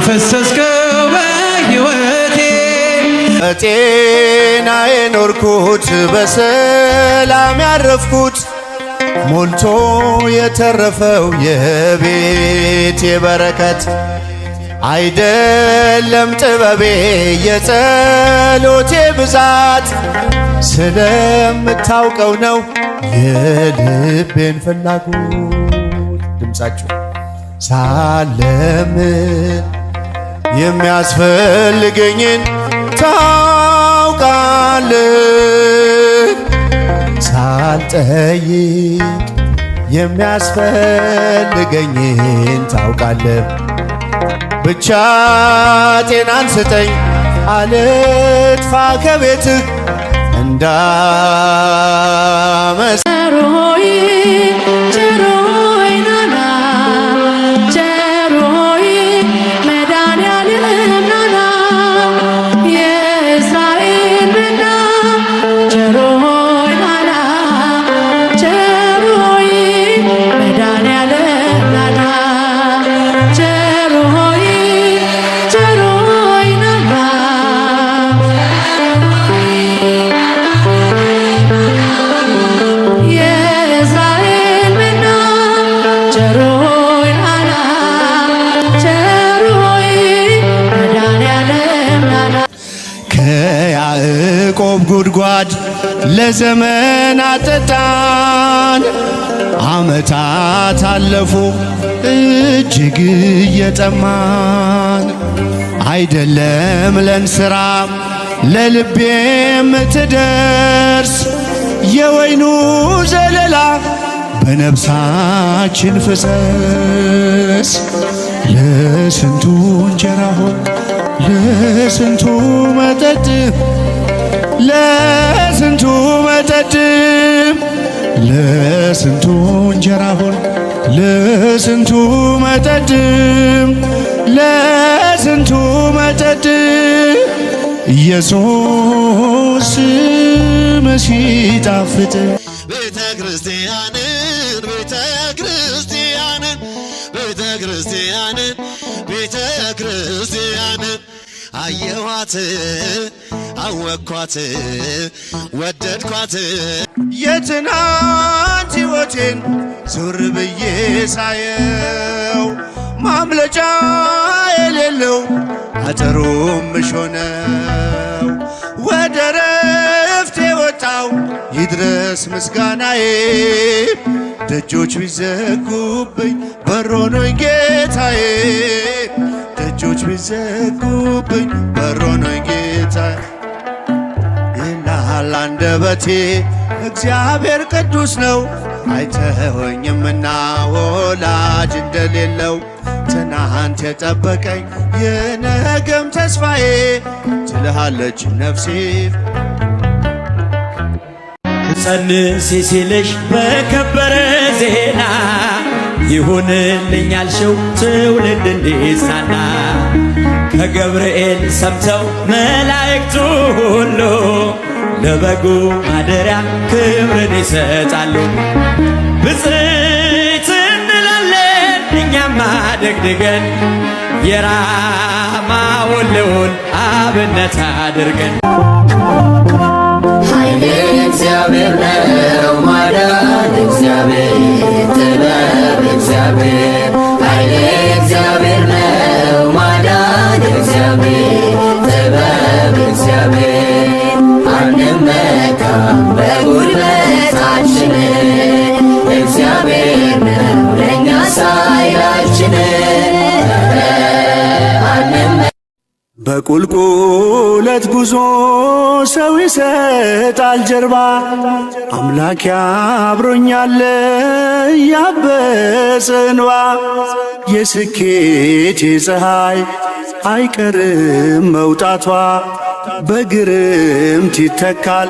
ያፈሰስከው በሕይወቴ በጤና የኖርኩት በሰላም ያረፍኩት ሞልቶ የተረፈው የቤቴ በረከት አይደለም ጥበቤ የጸሎቴ ብዛት ስለምታውቀው ነው የልቤን ፍላጎት። ድምፃችሁ ሳለምን የሚያስፈልገኝን ታውቃለህ፣ ሳልጠይቅ የሚያስፈልገኝን ታውቃለህ። ብቻ ጤናን ስጠኝ አልጥፋ ከቤትህ እንዳመስ ከያዕቆብ ጉድጓድ ለዘመን አጠጣን። ዓመታት አለፉ እጅግ እየጠማን አይደለም ለንስራ ለልቤ የምትደርስ የወይኑ ዘለላ በነፍሳችን ፍሰስ። ለስንቱ እንጀራ ሆን ለስንቱ መጠጥ ለስንቱ መጠጥ ለስንቱ እንጀራ ሆን ለስንቱ መጠጥ ለስንቱ መጠጥ ኢየሱስ ሲጣፍጥ ቤተ ክርስቲያንን ቤተ ክርስቲያንን ቤተ ክርስቲያንን ቤተ ክርስቲያንን አየኋት አወኳት ወደድኳት። የትናንት ሕይወቴን ዞር ብዬ ሳየው ማምለጫ የሌለው አጥሩም እሾህ ነው። ወደ ረፍቴ ወጣው ይድረስ ምስጋናዬ ደጆች ቢዘጉብኝ በሮኖኝ ጌታዬ ደጆች ቢዘጉብኝ በሮኖኝ ጌታዬ ይላል አንደበቴ እግዚአብሔር ቅዱስ ነው አይተወኝምና ወላጅ እንደሌለው ትናንት የጠበቀኝ የነገም ተስፋዬ ትልሃለች ነፍሴ። ጸንሲ ሲልሽ በከበረ ዜና ይሁንልኝ ያልሽው ትውልድ እንዲጽናና ከገብርኤል ሰምተው መላእክቱ ሁሉ ለበጉ ማደሪያ ክብርን ይሰጣሉ። ብፅዕት እንላለን እኛም አደግድገን የራማውን ልዑል አብነት አድርገን ኃይል እግዚአብሔር ነው ማዳን እግዚአብሔር ጥበብ እግዚአብሔር ኃይል እግዚአብሔር ነው ማዳን እግዚአብሔር ጥበብ እግዚአብሔር አንመካም በጉልበታችን እግዚአብሔር ነው ለእኛ ኃይላችን። በቁልቁለት ጉዞ ሰው ይሰጣል ጀርባ አምላክ አብሮኛል ያበሰ እንባ የስኬቴ ፀሐይ አይቀርም መውጣቷ በግርምት ይተካል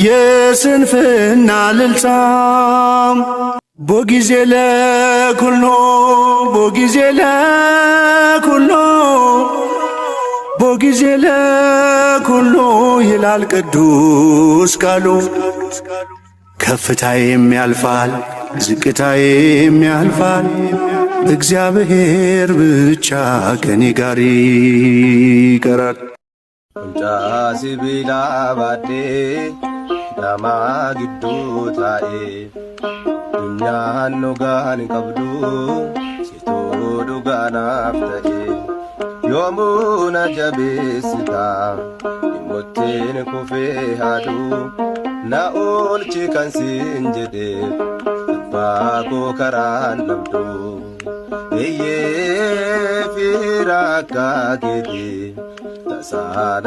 የስንፍና ልልታም ቦጊዜ ለኩሎ ቦጊዜ ለኩሎ ቦጊዜ ለኩሎ ይላል ቅዱስ ቃሉ። ከፍታዬም ያልፋል ዝቅታዬም ያልፋል እግዚአብሔር ብቻ ከኔ ጋር ይቀራል። ቁንጫ ሲቢላ ባዴ ዳማ ግዱ ታኤ ዱኛን ኖጋን ቀብዱ ሲቶ ዱጋናፍ ተኤ ዮሙና ጀቤስታ ሞቴን ኩፌ ሃዱ ናኦልቺ ከንሲን ጀዴ ባኮ ከራን ለምዱ እዬ ፊራካ ጌዴ ተሳነ